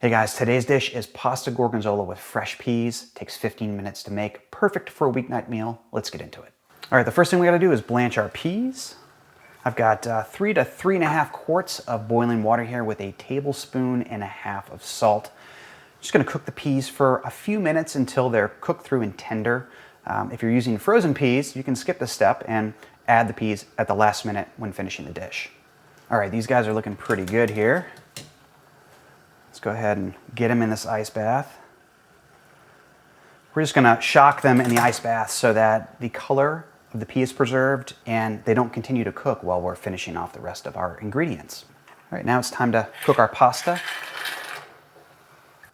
Hey guys, today's dish is pasta gorgonzola with fresh peas. Takes 15 minutes to make, perfect for a weeknight meal. Let's get into it. All right, the first thing we gotta do is blanch our peas. I've got 3 to 3.5 quarts of boiling water here with 1.5 tablespoons of salt. Just gonna cook the peas for a few minutes until they're cooked through and tender. If you're using frozen peas, you can skip this step and add the peas at the last minute when finishing the dish. All right, these guys are looking pretty good here. Let's go ahead and get them in this ice bath. We're just gonna shock them in the ice bath so that the color of the pea is preserved and they don't continue to cook while we're finishing off the rest of our ingredients. All right, now it's time to cook our pasta.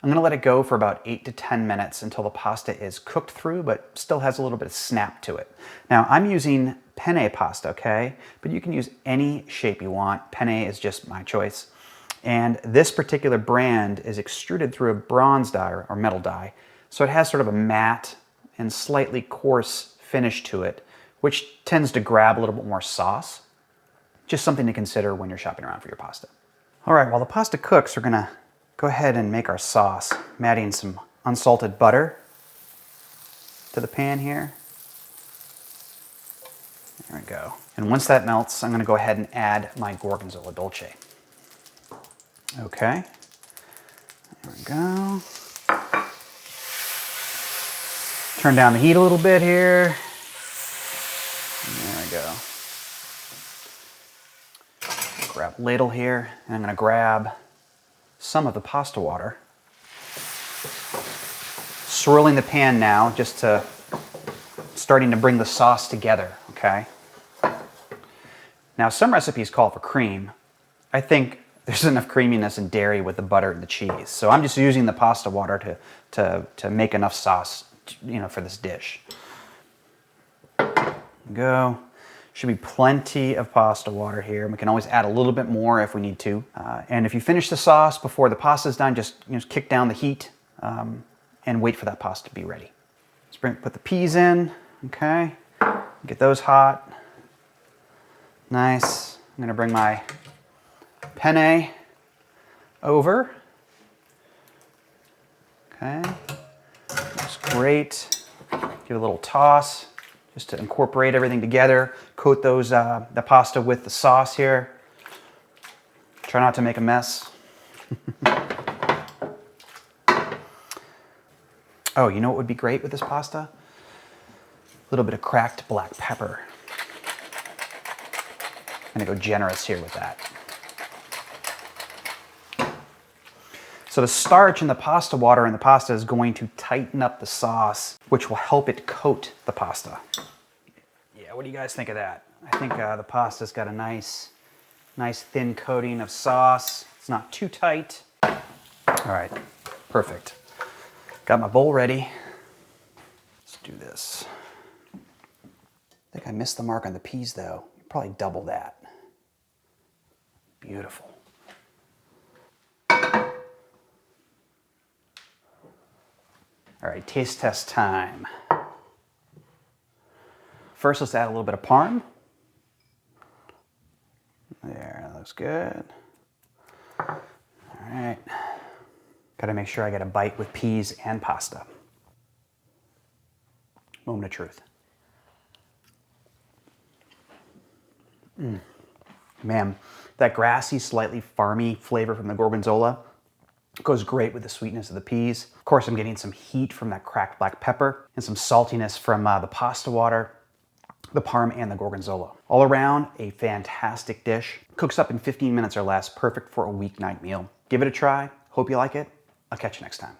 I'm gonna let it go for about 8 to 10 minutes until the pasta is cooked through, but still has a little bit of snap to it. Now, I'm using penne pasta, okay? But you can use any shape you want. Penne is just my choice. And this particular brand is extruded through a bronze die or metal die. So it has sort of a matte and slightly coarse finish to it, which tends to grab a little bit more sauce. Just something to consider when you're shopping around for your pasta. All right, while the pasta cooks, we're gonna go ahead and make our sauce. I'm adding some unsalted butter to the pan here. There we go. And once that melts, I'm gonna go ahead and add my Gorgonzola Dolce. Okay, there we go. Turn down the heat a little bit here. There we go. Grab a ladle here, and I'm gonna grab some of the pasta water. Swirling the pan now, just to starting to bring the sauce together, okay? Now, some recipes call for cream. I think there's enough creaminess and dairy with the butter and the cheese. So I'm just using the pasta water to make enough sauce, for this dish. Go. Should be plenty of pasta water here. We can always add a little bit more if we need to. And if you finish the sauce before the pasta's done, just kick down the heat and wait for that pasta to be ready. Let's put the peas in, okay? Get those hot. Nice. I'm gonna bring my penne over. Okay, looks great. Give it a little toss just to incorporate everything together. Coat those the pasta with the sauce here. Try not to make a mess. Oh, you know what would be great with this pasta? A little bit of cracked black pepper. I'm gonna go generous here with that. So the starch in the pasta water in the pasta is going to tighten up the sauce, which will help it coat the pasta. Yeah, what do you guys think of that? I think the pasta's got a nice thin coating of sauce. It's not too tight. All right, perfect. Got my bowl ready. Let's do this. I think I missed the mark on the peas though. Probably double that. Beautiful. All right, taste test time. First, let's add a little bit of parm. There, that looks good. All right. Gotta make sure I get a bite with peas and pasta. Moment of truth. Man, that grassy, slightly farmy flavor from the gorgonzola goes great with the sweetness of the peas. Of course, I'm getting some heat from that cracked black pepper and some saltiness from the pasta water, the parm, and the gorgonzola. All around, a fantastic dish. Cooks up in 15 minutes or less, perfect for a weeknight meal. Give it a try. Hope you like it. I'll catch you next time.